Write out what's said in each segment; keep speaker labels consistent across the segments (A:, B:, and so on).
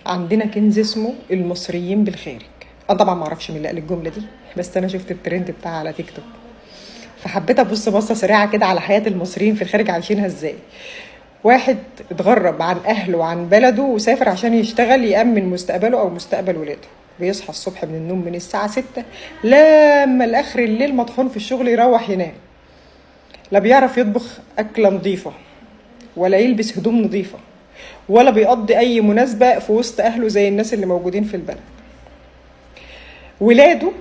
A: عندنا كنز اسمه المصريين بالخارج. انا طبعا ما اعرفش مين اللي قال الجمله دي، بس انا شفت الترند بتاعها على تيك توك، فحبيت ابص بصه سريعه كده على حياه المصريين في الخارج عايشينها ازاي. واحد اتغرب عن اهله وعن بلده وسافر عشان يشتغل يأمن مستقبله او مستقبل ولاده. بيصحى الصبح من النوم من الساعه 6 لما لاخر الليل مطحون في الشغل، يروح ينام. لا بيعرف يطبخ اكله نظيفه، ولا يلبس هدوم نظيفه، ولا بيقضي اي مناسبه في وسط اهله زي الناس اللي موجودين في البلد. ولاده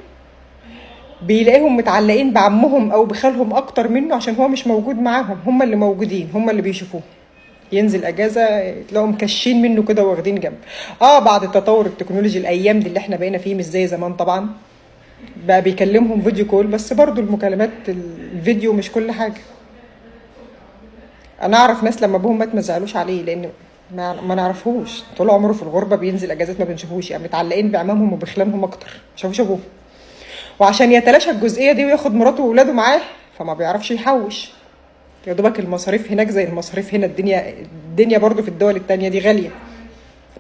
A: بيلاقيهم متعلقين بعمهم او بخالهم اكتر منه عشان هو مش موجود معاهم، هم اللي موجودين، هم اللي بيشوفوه. ينزل اجازه تلاقوا مكشين منه كده واخدين جنب. بعد التطور التكنولوجي الايام دي اللي احنا بقينا فيه مش زي زمان طبعا، بقى بيكلمهم فيديو كول، بس برضو المكالمات الفيديو مش كل حاجه. انا اعرف ناس لما ابوهم مات ما زعلوش عليه، لان ما نعرفهوش طول عمره في الغربه، بينزل اجازات ما بنشوفوش، يعني متعلقين بعمامهم وبخلانهم اكتر، ما شافوش ابوهم. وعشان يتلاشى الجزئيه دي وياخد مراته واولاده معاه، فما بيعرفش يحوش. يا دوبك المصاريف هناك زي المصاريف هنا، الدنيا برضو في الدول التانية دي غاليه،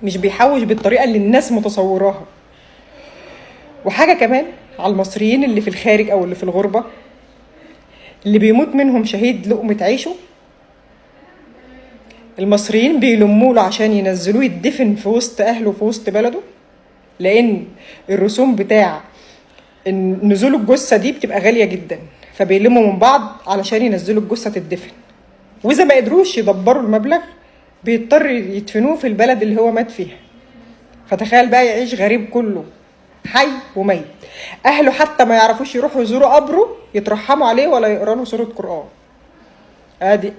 A: مش بيحوش بالطريقه اللي الناس متصوراها. وحاجه كمان على المصريين اللي في الخارج او اللي في الغربه، اللي بيموت منهم شهيد لقمه عيشه، المصريين بيلموا له عشان ينزلوه يدفن في وسط اهله في وسط بلده، لان الرسوم بتاع نزول الجثه دي بتبقى غاليه جدا، فبيلموا من بعض علشان ينزلوا الجثه تدفن. واذا ما قدروش يدبروا المبلغ، بيضطر يدفنوه في البلد اللي هو مات فيها. فتخيل بقى يعيش غريب كله حي وميت، اهله حتى ما يعرفوش يروحوا يزوروا قبره يترحموا عليه ولا يقرأوا له سوره قرآن.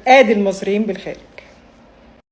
A: ادي المصريين بالخارج.